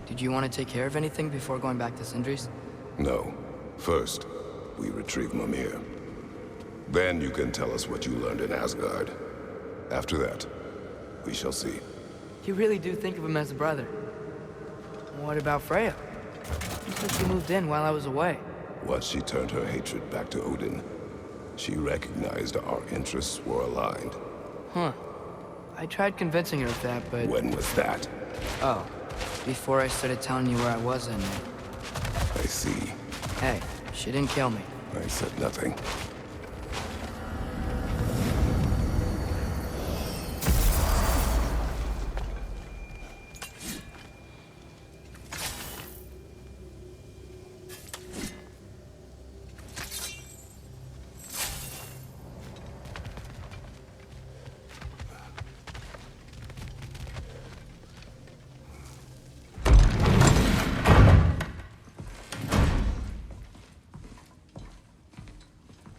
Did you want to take care of anything before going back to Sindri's? No. First, we retrieve Mimir. Then you can tell us what you learned in Asgard. After that, we shall see. You really do think of him as a brother. What about Freya? You said she moved in while I was away. Once she turned her hatred back to Odin, she recognized our interests were aligned. Huh. I tried convincing her of that, but... When was that? Oh, before I started telling you where I was and... I see. Hey, she didn't kill me. I said nothing.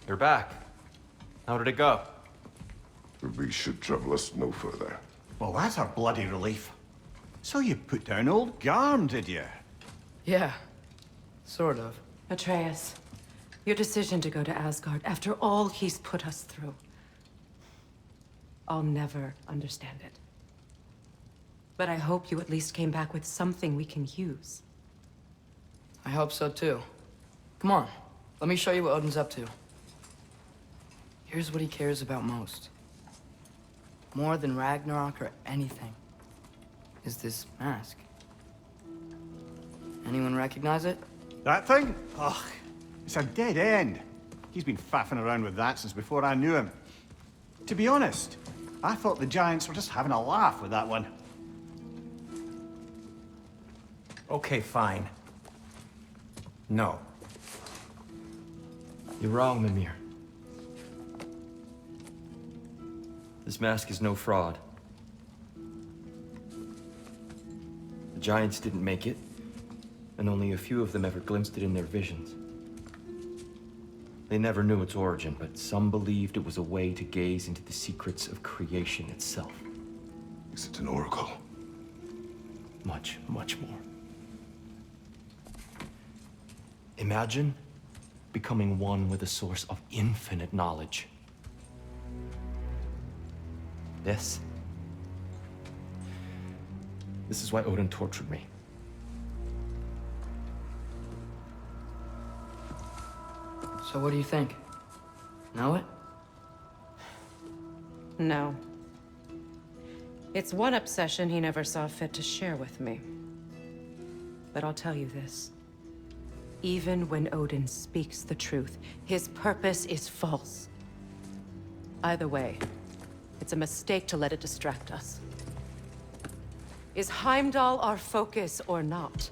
You're back. How did it go? The beast should trouble us no further. Well, that's a bloody relief. So you put down old Garm, did you? Yeah, sort of. Atreus, your decision to go to Asgard after all he's put us through. I'll never understand it. But I hope you at least came back with something we can use. I hope so too. Come on, let me show you what Odin's up to. Here's what he cares about most. More than Ragnarok or anything. Is this mask. Anyone recognize it? That thing? Ugh, it's a dead end. He's been faffing around with that since before I knew him. To be honest, I thought the Giants were just having a laugh with that one. Okay, fine. No. You're wrong, Mimir. This mask is no fraud. The Giants didn't make it, and only a few of them ever glimpsed it in their visions. They never knew its origin, but some believed it was a way to gaze into the secrets of creation itself. Is it an oracle? Much, much more. Imagine becoming one with a source of infinite knowledge. This is why Odin tortured me. So what do you think? Know it? No. It's one obsession he never saw fit to share with me. But I'll tell you this. Even when Odin speaks the truth, his purpose is false. Either way, it's a mistake to let it distract us. Is Heimdall our focus or not?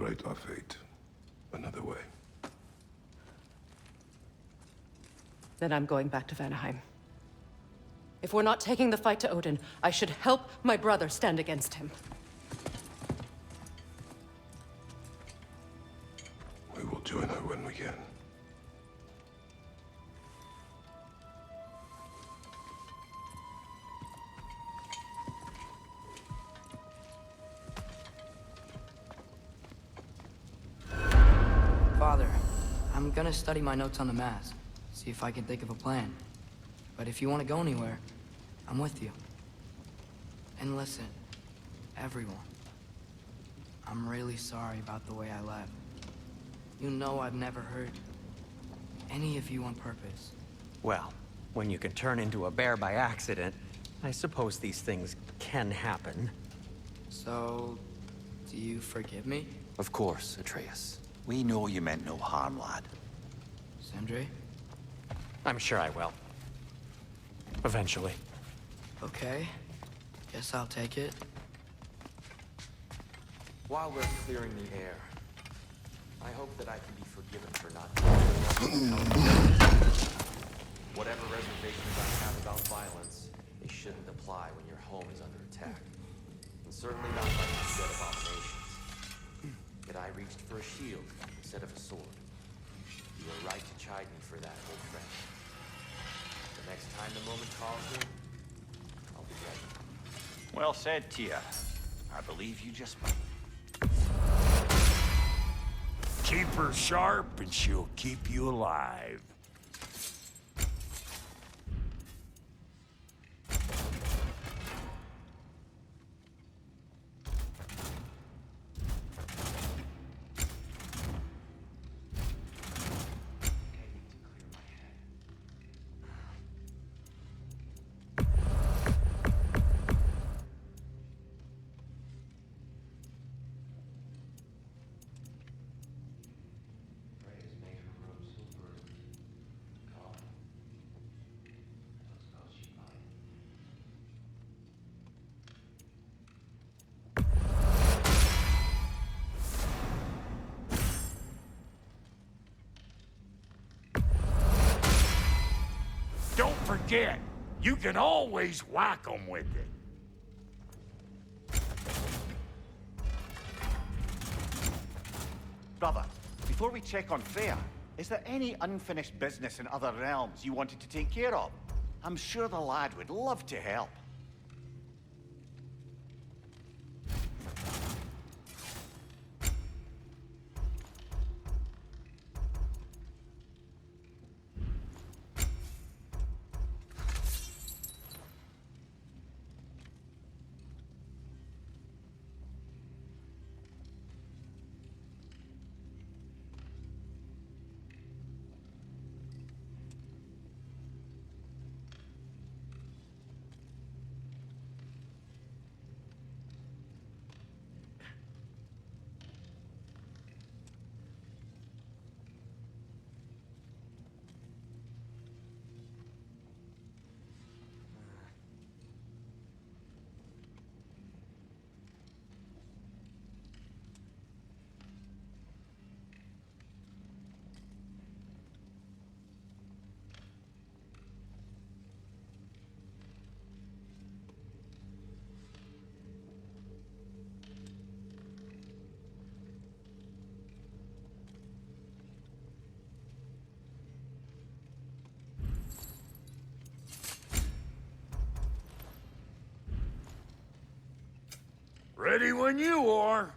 write our fate another way. Then I'm going back to Vanaheim. If we're not taking the fight to Odin, I should help my brother stand against him. We will join her when we can. Father, I'm gonna study my notes on the Mass, see if I can think of a plan. But if you want to go anywhere, I'm with you. And listen, everyone. I'm really sorry about the way I left. You know I've never hurt any of you on purpose. Well, when you can turn into a bear by accident, I suppose these things can happen. So, do you forgive me, Of course, Atreus. We know you meant no harm, lad. Sindri? I'm sure I will. Eventually. Okay. Guess I'll take it. While we're clearing the air, I hope that I can be forgiven for not whatever reservations I have about violence, they shouldn't apply when your home is under attack. And certainly not by these dead abominations. Yet I reached for a shield instead of a sword. You were right to chide me for that, old friend. The next time the moment calls me, I'll be ready. Well said, Tia. I believe you just might. Keep her sharp and she'll keep you alive. Don't forget, you can always whack 'em with it. Brother, before we check on Freya, is there any unfinished business in other realms you wanted to take care of? I'm sure the lad would love to help. Ready when you are.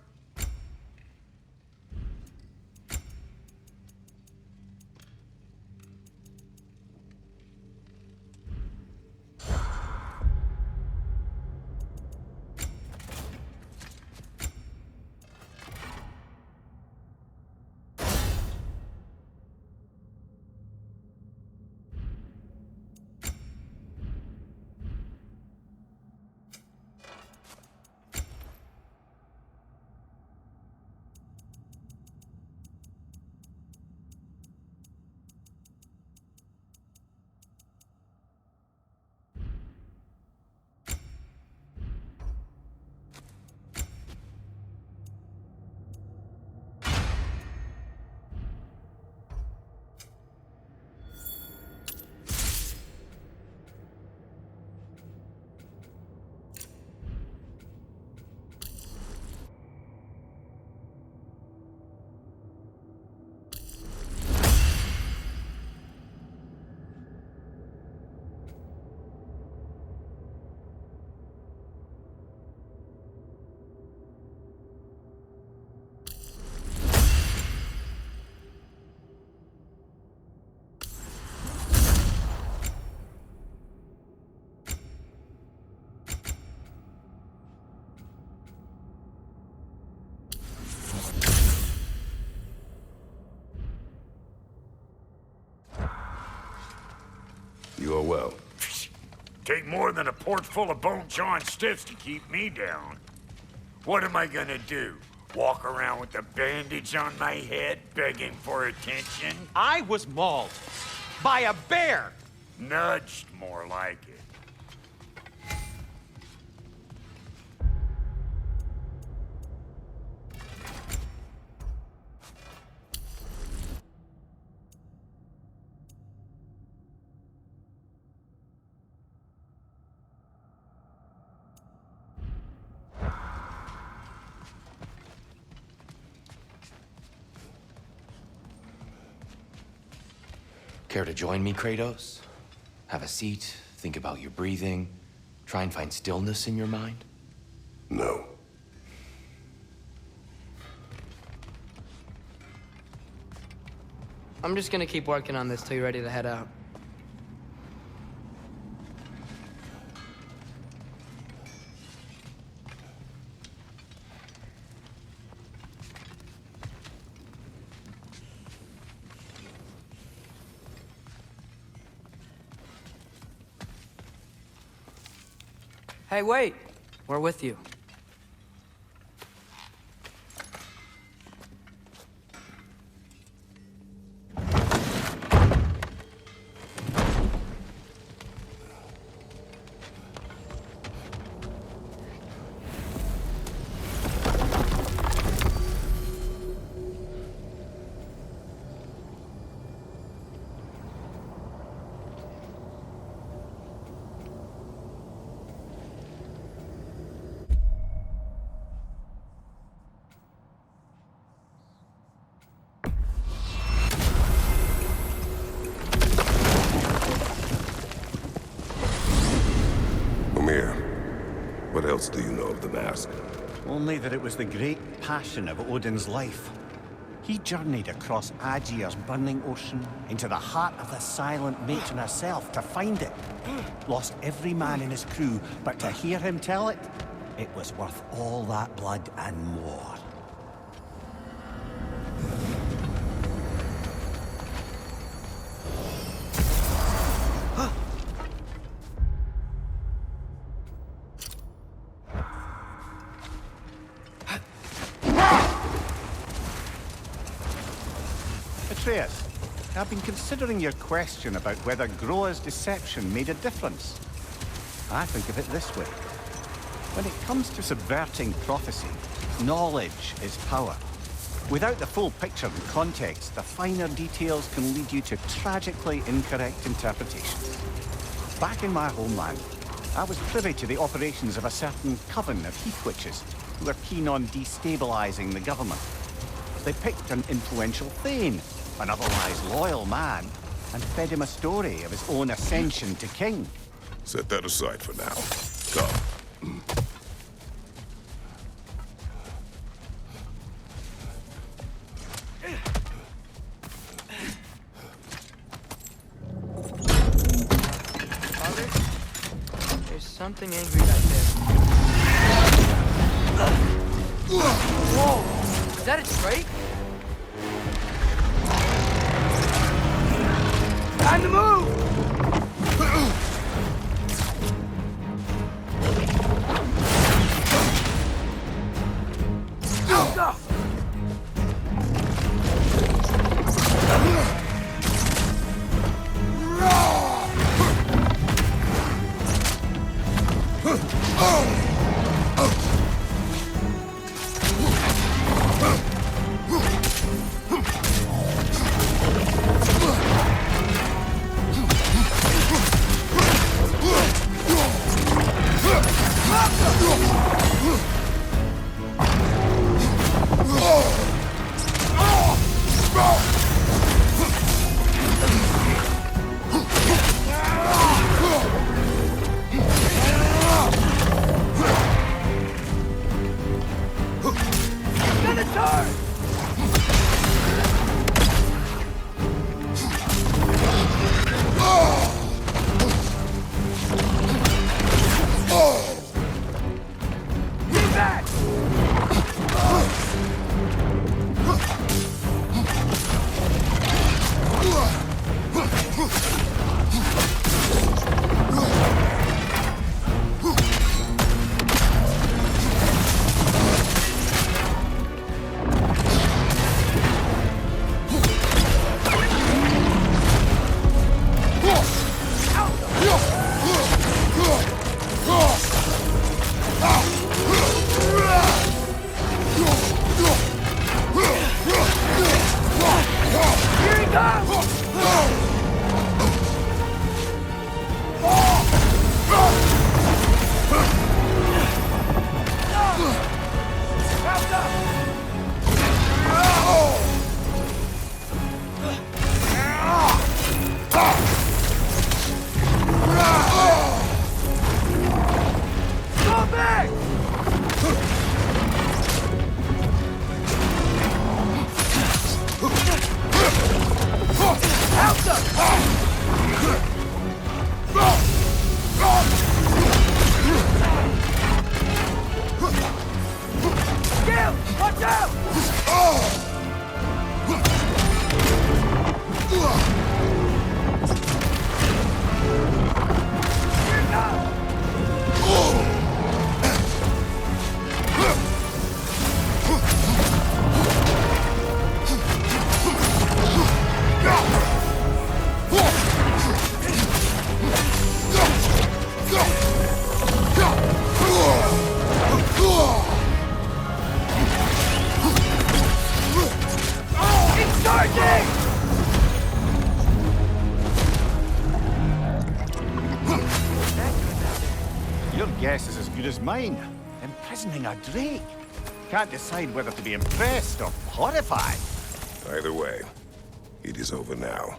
more than a port full of bone-chawing stiffs to keep me down. What am I gonna do? Walk around with a bandage on my head, begging for attention? I was mauled by a bear! Nudged, more like it. Care to join me, Kratos? Have a seat, think about your breathing, try and find stillness in your mind? No. I'm just gonna keep working on this till you're ready to head out. Hey, wait! We're with you. What else do you know of the mask? Only that it was the great passion of Odin's life. He journeyed across Aegir's burning ocean into the heart of the silent matron herself to find it. Lost every man in his crew, but to hear him tell it, it was worth all that blood and more. Atreus, I've been considering your question about whether Groa's deception made a difference. I think of it this way. When it comes to subverting prophecy, knowledge is power. Without the full picture and context, the finer details can lead you to tragically incorrect interpretations. Back in my homeland, I was privy to the operations of a certain coven of heath witches who were keen on destabilizing the government. They picked an influential thane, an otherwise loyal man, and fed him a story of his own ascension to king. Set that aside for now. Come. Father, there's something angry back there. Whoa! Is that a drake? Time to move! Go! Your guess is as good as mine. Imprisoning a Drake. Can't decide whether to be impressed or horrified. Either way, it is over now.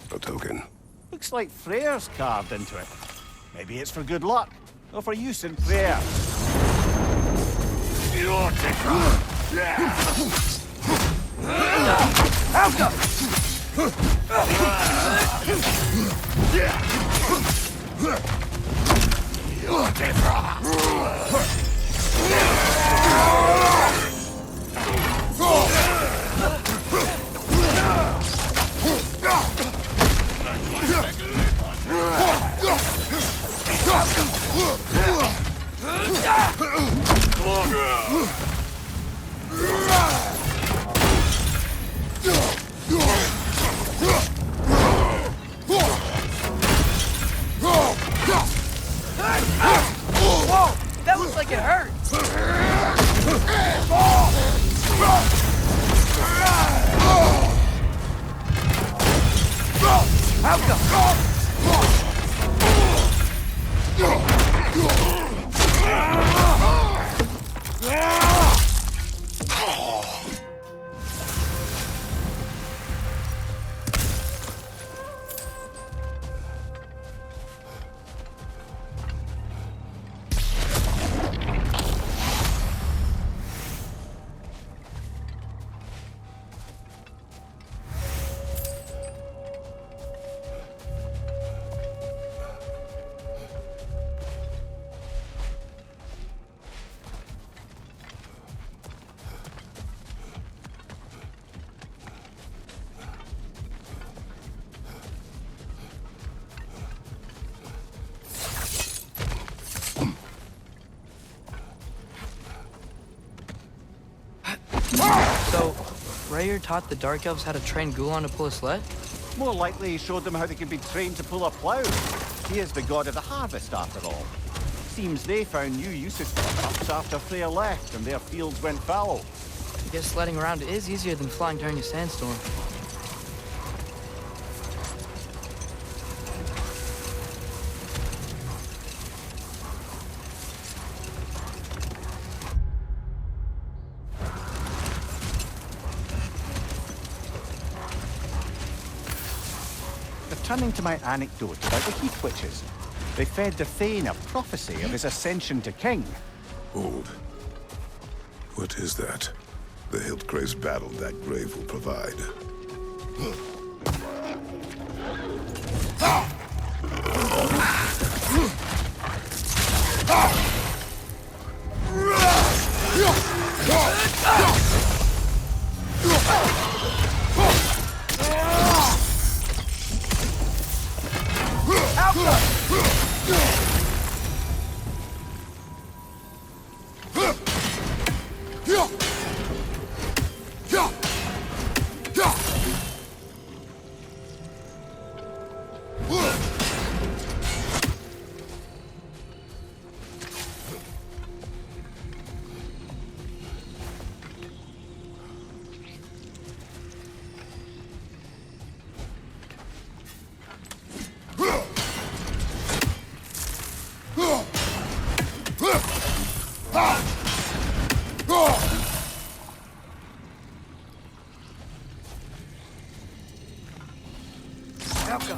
A token. Looks like Freyr's carved into it. Maybe it's for good luck, or for use in prayer. Whoa! That looks like it hurt! So, Rayur taught the Dark Elves how to train Gulon to pull a sled? More likely he showed them how they could be trained to pull a plough. He is the god of the harvest, after all. Seems they found new uses for trucks after Freyr left and their fields went fallow. I guess sledding around is easier than flying during a sandstorm. Returning to my anecdote about the Heath Witches, they fed the Thane a prophecy of his ascension to king. Hold. What is that? The Hildgrave's battle that grave will provide. Helka!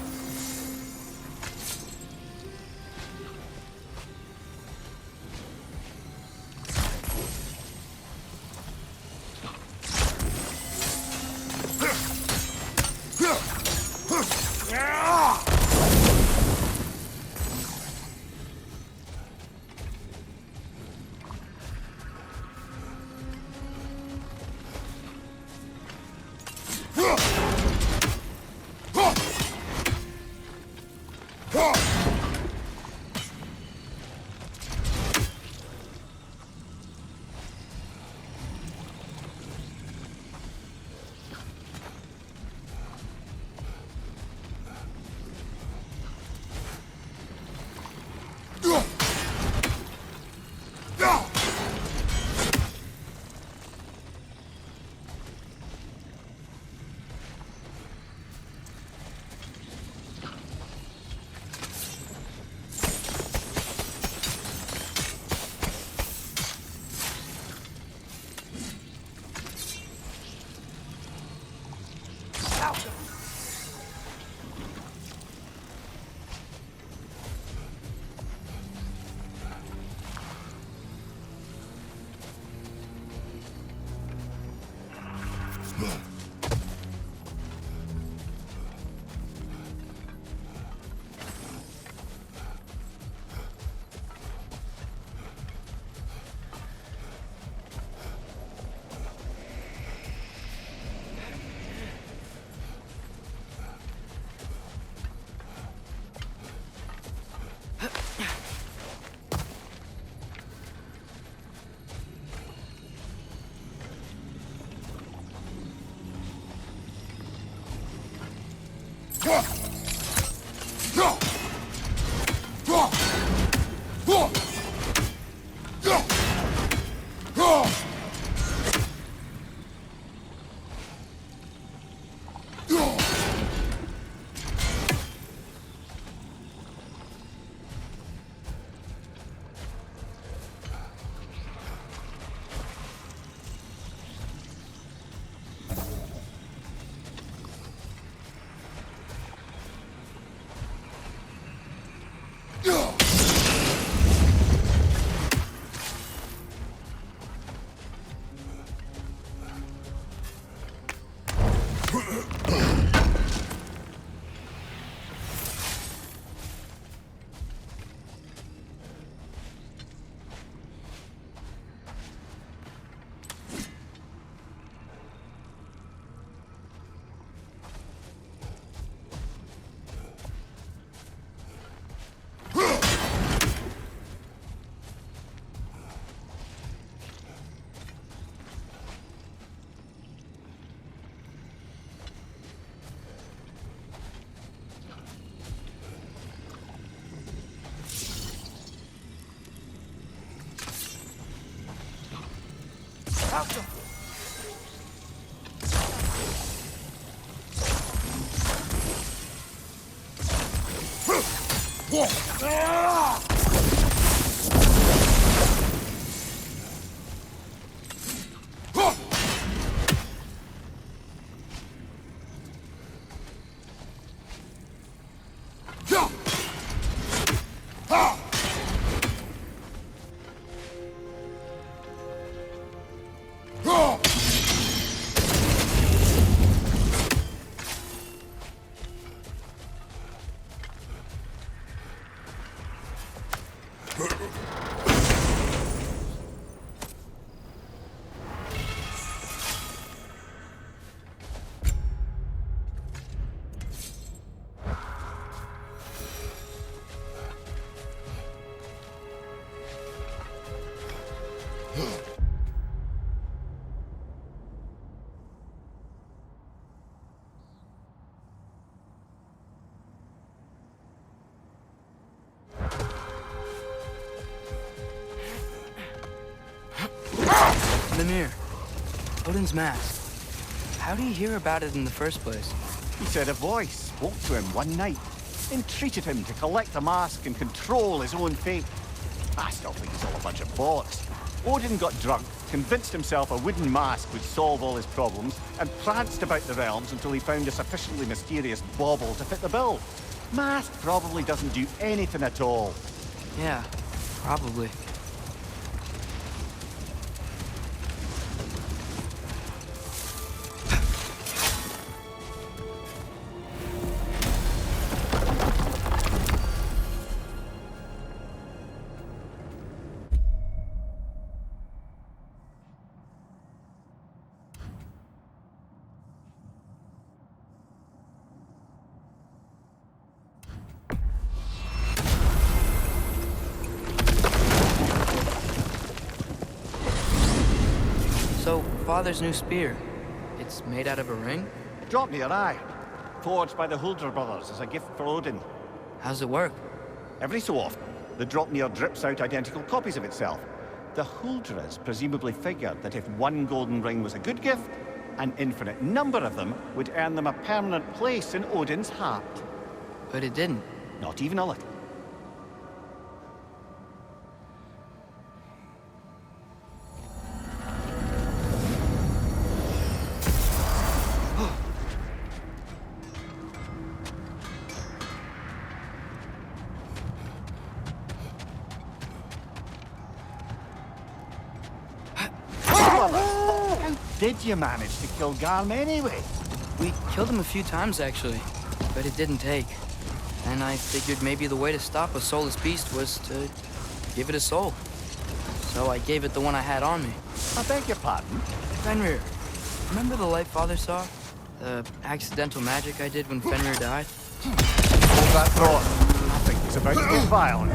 Mimir, Odin's mask. How do you hear about it in the first place? He said a voice spoke to him one night, entreated him to collect the mask and control his own fate. I still think it's all a bunch of bollocks. Odin got drunk, convinced himself a wooden mask would solve all his problems, and pranced about the realms until he found a sufficiently mysterious bauble to fit the bill. Mask probably doesn't do anything at all. Yeah, probably. So, Father's new spear, it's made out of a ring? Drop me your eye. Forged by the Huldra brothers as a gift for Odin. How's it work? Every so often, the Dropnir drips out identical copies of itself. The Huldras presumably figured that if one golden ring was a good gift, an infinite number of them would earn them a permanent place in Odin's heart. But it didn't. Not even a little. Did you manage to kill Garm anyway? We killed him a few times, actually, but it didn't take. And I figured maybe the way to stop a soulless beast was to give it a soul. So I gave it the one I had on me. I beg your pardon? Fenrir, remember the light Father saw? The accidental magic I did when Fenrir died? Hold that thought. I think it's about to get violent.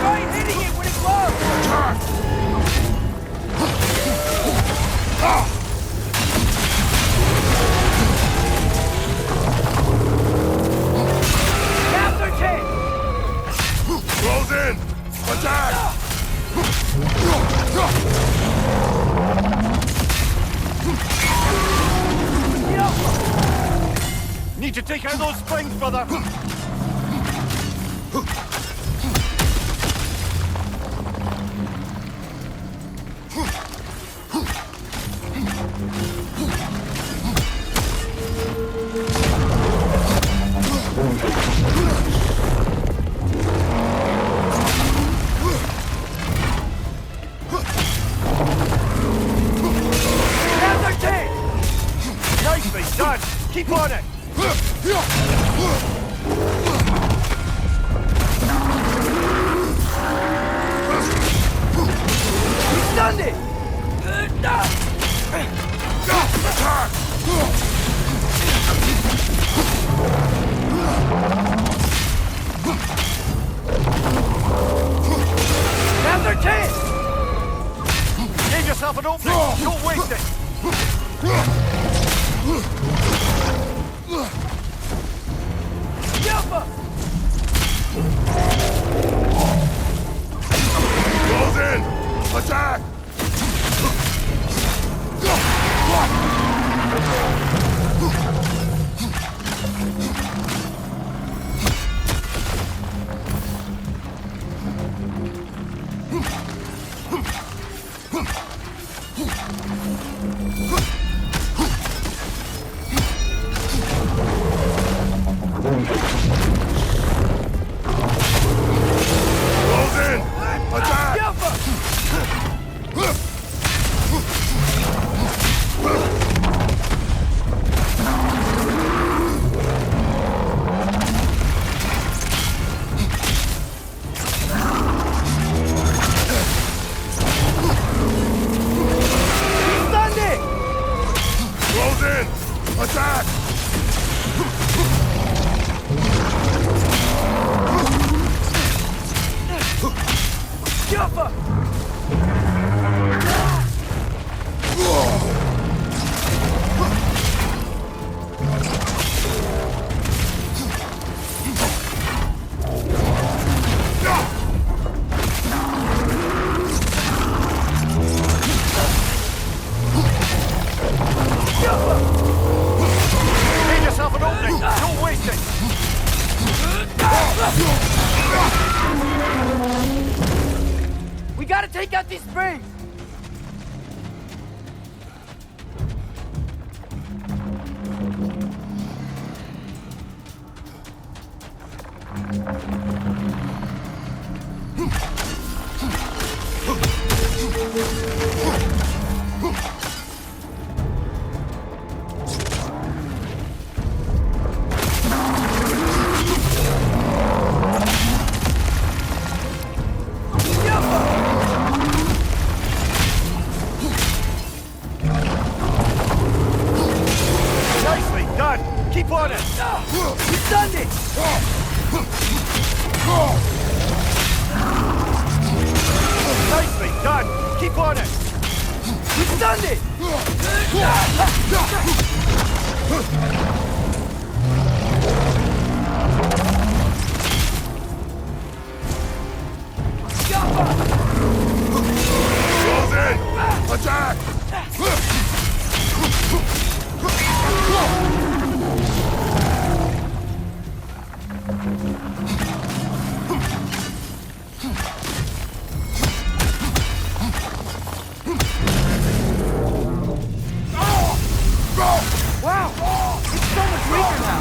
Try hitting it when it glows! Master Chief! Close in! Attack! Need to take out those springs, brother! Master Chief! Nicely done! Keep on it! He stunned it! Master Chief! Give yourself an opening! Don't waste it! Yelpa! Close in! Attack! Close in! Attack! Stunned it! Close in! Attack! take out these springs! Nicely done! Keep on it! You stunned it! Nicely done! Keep on it! You stunned it! Close in! Attack! Wow! It's so much weaker now!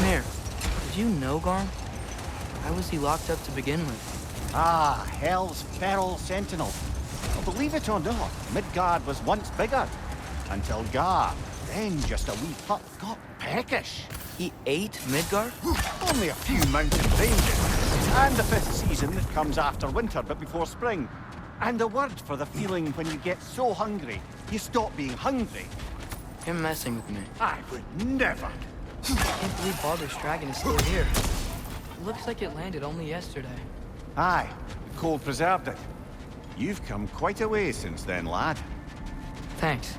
Mimir, did you know Garm? Why was he locked up to begin with? Ah, Hell's feral sentinel. Well, believe it or not, Midgard was once bigger. Until Gar, then just a wee pup, got peckish. He ate Midgard? Only a few mountain ranges. And the 5th season that comes after winter but before spring. And a word for the feeling when you get so hungry, you stop being hungry. You're messing with me. I would never. I can't believe Baldur's Dragon is still here. It looks like it landed only yesterday. Aye, the cold preserved it. You've come quite a way since then, lad. Thanks.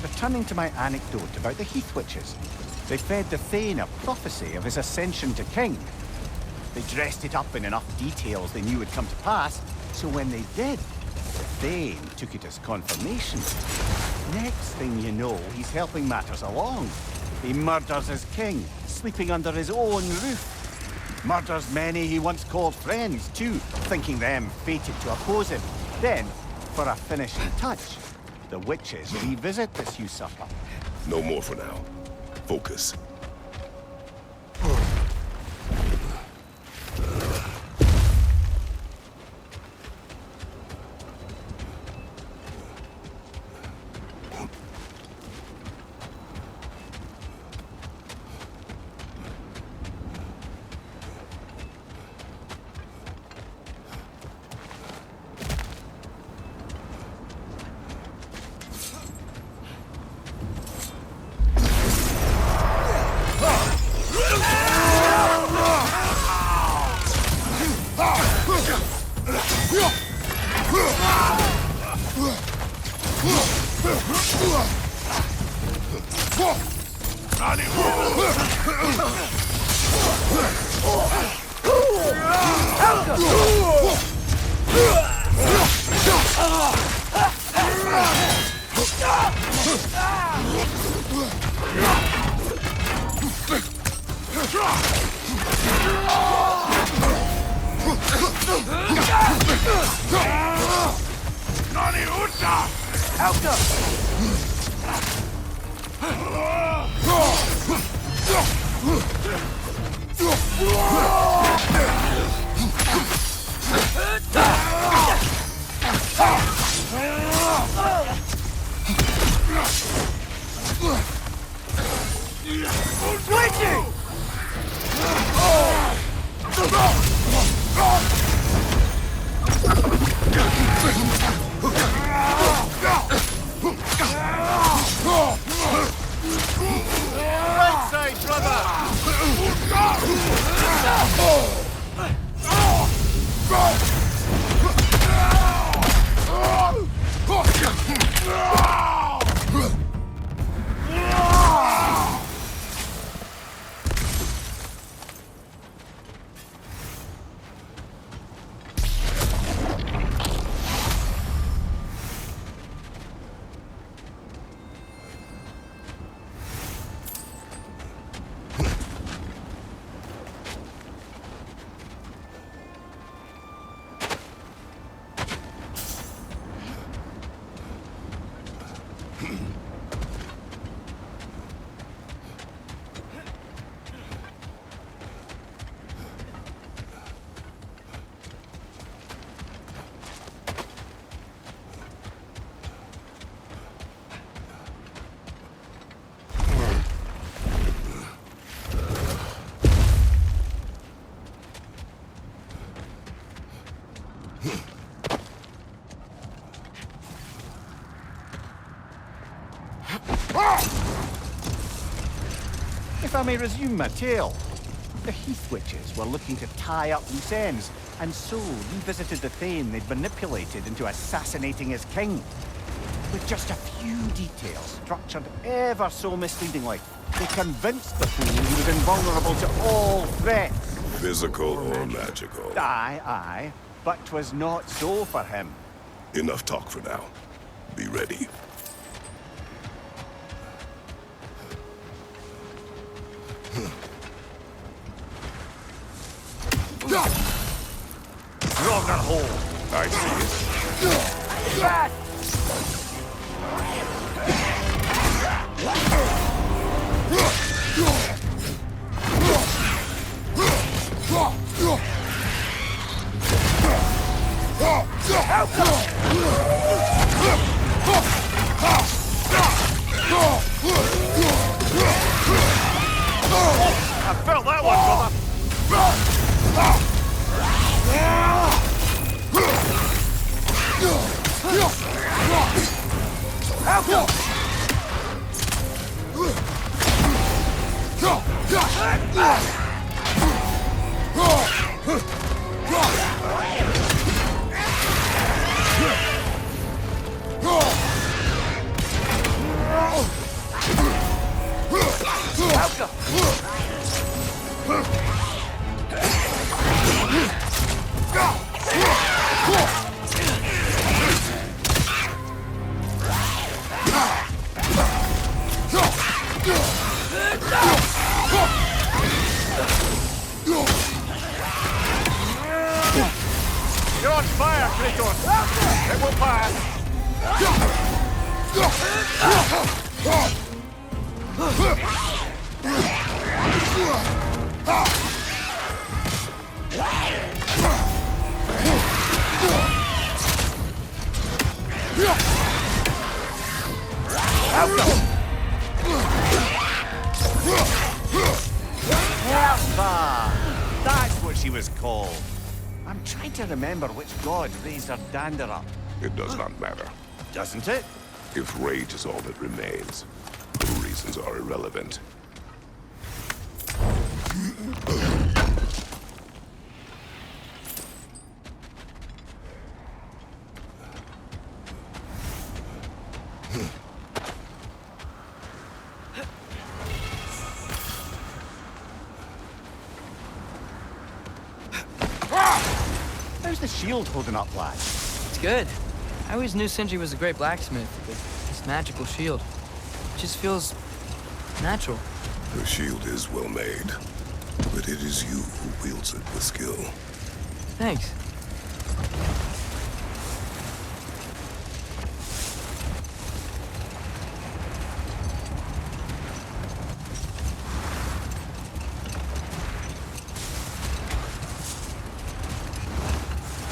Returning to my anecdote about the Heath Witches, they fed the Thane a prophecy of his ascension to king. They dressed it up in enough details they knew would come to pass, so when they did, the Thane took it as confirmation. Next thing you know, he's helping matters along. He murders his king, sleeping under his own roof. Murders many he once called friends, too, thinking them fated to oppose him. Then, for a finishing touch, the witches revisit this usurper. No more for now. Focus. Nani uta! Alka! Switching! Right side, If I may resume my tale, the Heath Witches were looking to tie up loose ends, and so revisited the Thane they'd manipulated into assassinating his king. With just a few details structured ever so misleadingly, they convinced the fool he was invulnerable to all threats. Physical or magical? Aye, aye, but 'twas not so for him. Enough talk for now. Be ready. Roger hole! I see it. I felt that one, brother! You're on fire, Kratos! It will pass! That's what she was called. I'm trying to remember which god raised her dander up. It does not matter. Doesn't it? If rage is all that remains, the reasons are irrelevant. How's the shield holding up, lad? It's good. I always knew Sindri was a great blacksmith, but this magical shield just feels natural. The shield is well made, but it is you who wields it with skill. Thanks.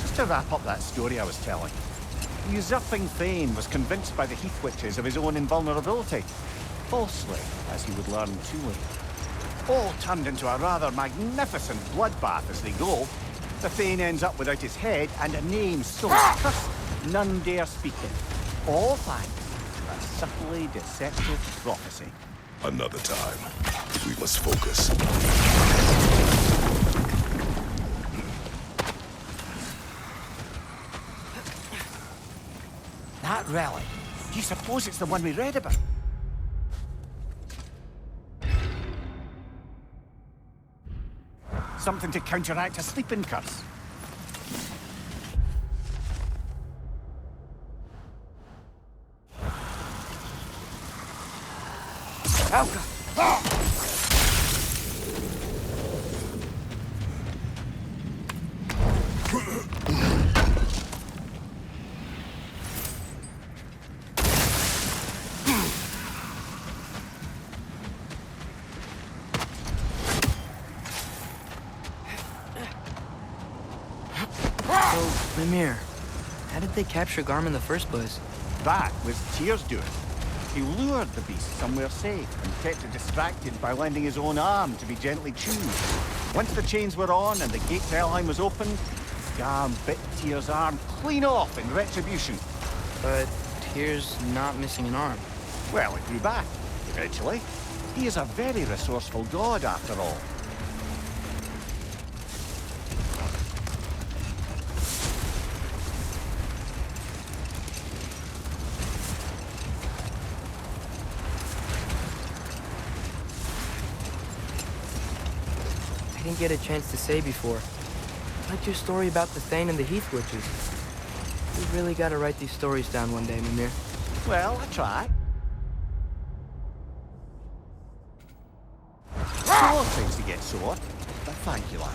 Just to wrap up that story I was telling, the usurping Thane was convinced by the Heath Witches of his own invulnerability. Falsely, as he would learn too late. All turned into a rather magnificent bloodbath as they go. The Thane ends up without his head and a name so cursed none dare speak it. All thanks to a subtly deceptive prophecy. Another time. We must focus. That relic, do you suppose it's the one we read about? Something to counteract a sleeping curse. Alka! So, Mimir, how did they capture Garm in the first place? That was Tyr's doing. He lured the beast somewhere safe and kept it distracted by lending his own arm to be gently chewed. Once the chains were on and the gate to Helheim was opened, Garm bit Tyr's arm clean off in retribution. But Tyr's not missing an arm. Well, it grew back, eventually. He is a very resourceful god, after all. I didn't get a chance to say before. I liked your story about the Thane and the Heath Witches. We really gotta write these stories down one day, Mimir. Well, I try. Sword tends to get sore, but thank you, lad.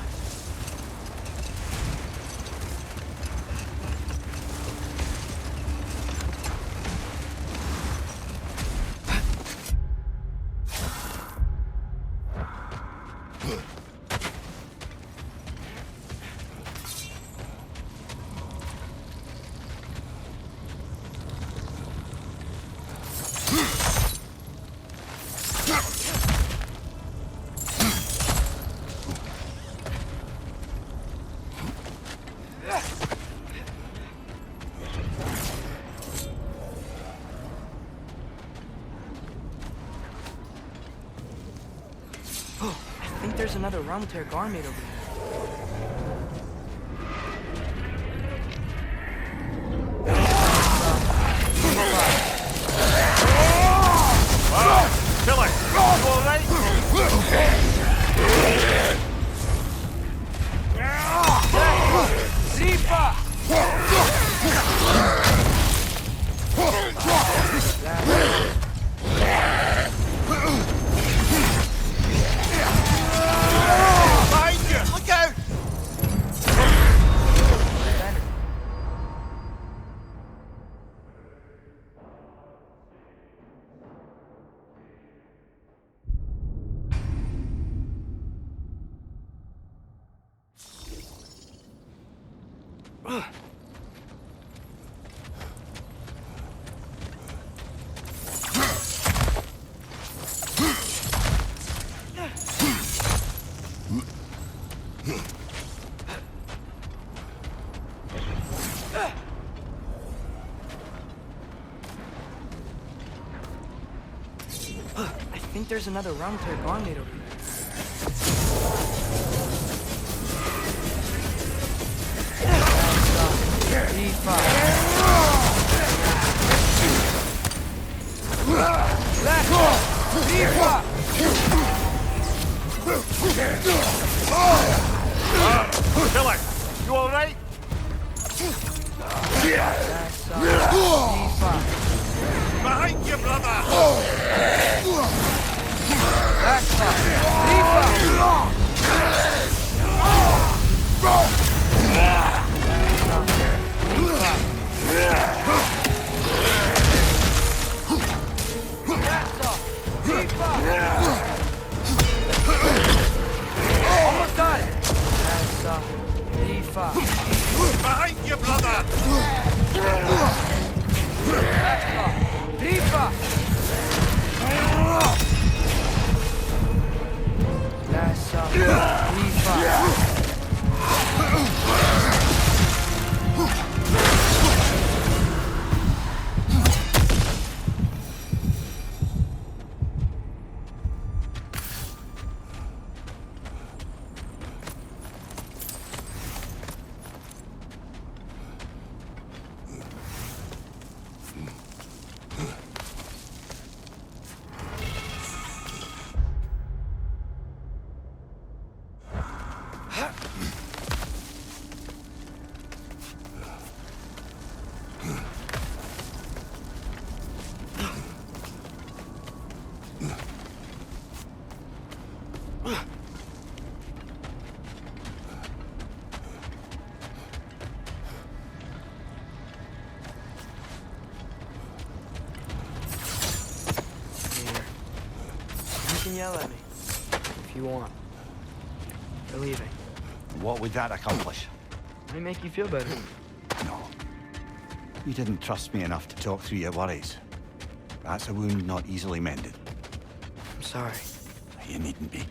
I think there's another Realm-Tear Garmade over there. Kill it! You all right? Behind you! Look out! I think there's another Realm-Tear Garmade over there. Kill it! You all right? Behind you, brother! Almost got it. Behind you, brother! You can yell at me if you want. We're leaving. What would that accomplish? Might make you feel better. No. You didn't trust me enough to talk through your worries. That's a wound not easily mended. I'm sorry. You needn't be.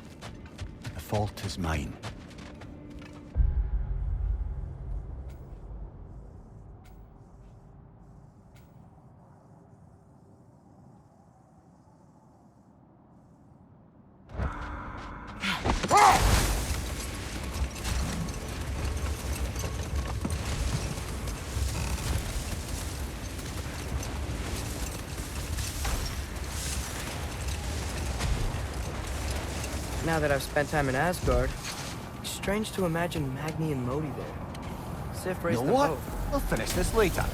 The fault is mine. Now that I've spent time in Asgard, it's strange to imagine Magni and Modi there. Sif You raised know them what? both. We'll finish this later.